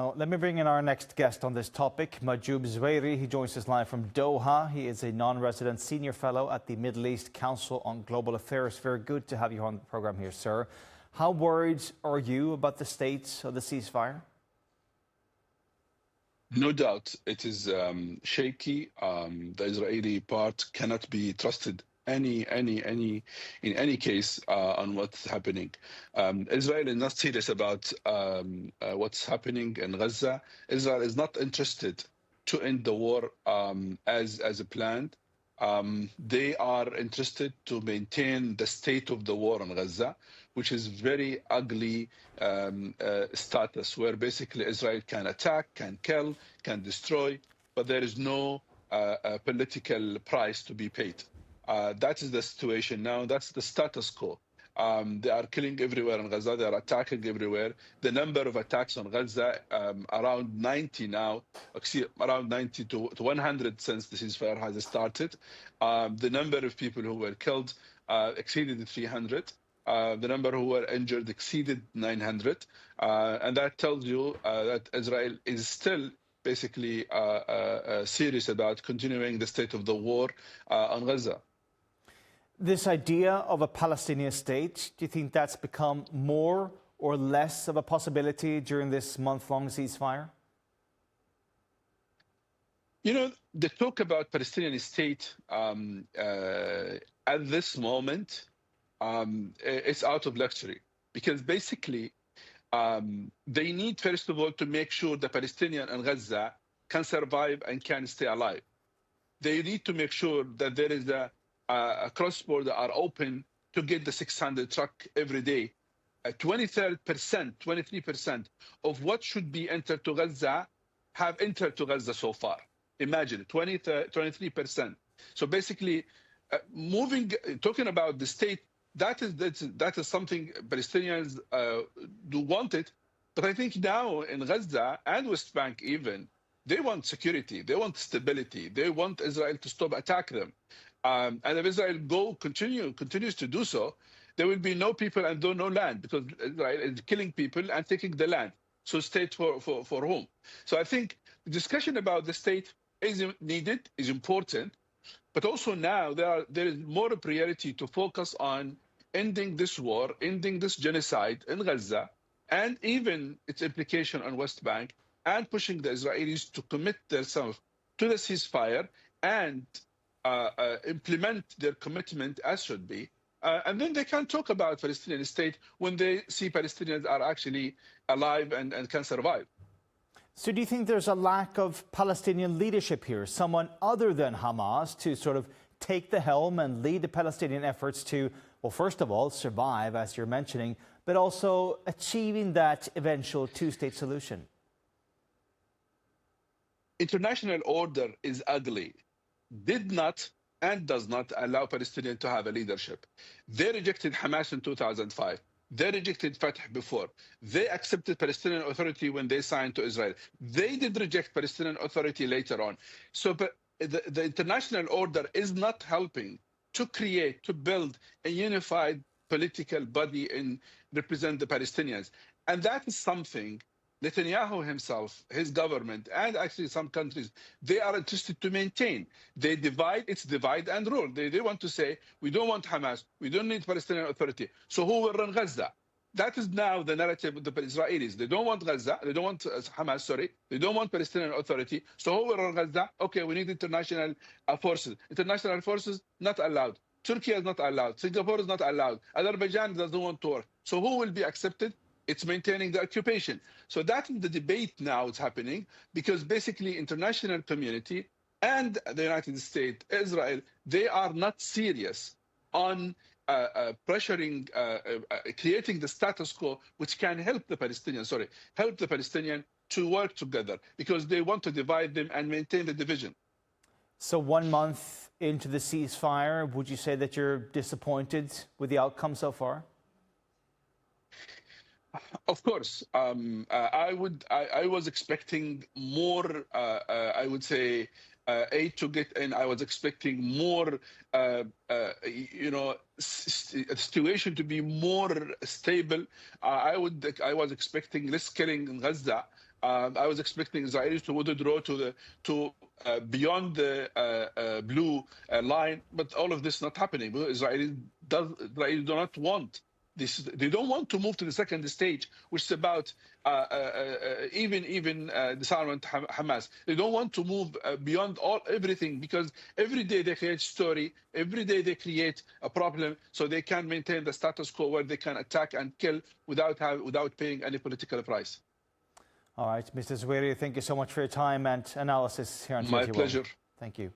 Now, let me bring in our next guest on this topic, Mahjoob Zweiri. He joins us live from Doha. He is a non-resident senior fellow at the Middle East Council on Global Affairs. Very good to have you on the program here, sir. How worried are you about the state of the ceasefire? No doubt it is shaky. The Israeli part cannot be trusted in any case on what's happening. Israel is not serious about what's happening in Gaza. Israel is not interested to end the war as planned. They are interested to maintain the state of the war in Gaza, which is very ugly status, where basically Israel can attack, can kill, can destroy, but there is no political price to be paid. That is the situation now. That's the status quo. They are killing everywhere in Gaza. They are attacking everywhere. The number of attacks on Gaza, around 90 now, around 90 to 100 since the ceasefire has started. The number of people who were killed exceeded 300. The number who were injured exceeded 900. And that tells you that Israel is still basically serious about continuing the state of the war on Gaza. This idea of a Palestinian state, do you think that's become more or less of a possibility during this month-long ceasefire? You know, the talk about Palestinian state at this moment, it's out of luxury, because basically they need, first of all, to make sure the Palestinian and Gaza can survive and can stay alive. They need to make sure that there is a cross-border are open to get the 600 truck every day. 23% of what should be entered to Gaza have entered to Gaza so far. Imagine, 23%. So basically, talking about the state, that is something Palestinians do want it. But I think now in Gaza and West Bank even, they want security, they want stability, they want Israel to stop attacking them. And if Israel continues to do so, there will be no people and no land, because Israel is killing people and taking the land. So state for whom? So I think the discussion about the state is needed, is important, but also now there is more priority to focus on ending this war, ending this genocide in Gaza, and even its implication on West Bank, and pushing the Israelis to commit themselves to the ceasefire and implement their commitment as should be. And then they can talk about Palestinian state when they see Palestinians are actually alive and can survive. So do you think there's a lack of Palestinian leadership here, someone other than Hamas to sort of take the helm and lead the Palestinian efforts to, well, first of all, survive, as you're mentioning, but also achieving that eventual two-state solution? International order is ugly. Did not and does not allow Palestinians to have a leadership. They rejected Hamas in 2005. They rejected Fatah before. They accepted Palestinian Authority when they signed to Israel. They did reject Palestinian Authority later on. So the international order is not helping to create, to build a unified political body and represent the Palestinians. And that is something Netanyahu himself, his government, and actually some countries, they are interested to maintain. They it's divide and rule. They want to say, we don't want Hamas, we don't need Palestinian Authority, so who will run Gaza? That is now the narrative of the Israelis. They don't want Gaza, they don't want Hamas, sorry, they don't want Palestinian Authority, so who will run Gaza? Okay, we need international forces. International forces, not allowed. Turkey is not allowed. Singapore is not allowed. Azerbaijan doesn't want to work. So who will be accepted? It's maintaining the occupation. So that is the debate now is happening, because basically international community and the United States, Israel, they are not serious on pressuring, creating the status quo, which can help the Palestinians, to work together, because they want to divide them and maintain the division. So 1 month into the ceasefire, would you say that you're disappointed with the outcome so far? Of course, I was expecting more. I would say aid to get in. I was expecting more. A situation to be more stable. I was expecting less killing in Gaza. I was expecting Israelis to withdraw to beyond the blue line, but all of this not happening. Israelis do not want this. They don't want to move to the second stage, which is about even disarmament Hamas. They don't want to move beyond everything, because every day they create story, every day they create a problem, so they can maintain the status quo where they can attack and kill without paying any political price. All right, Mr. Zweiri, thank you so much for your time and analysis here on TRT. My pleasure. Thank you.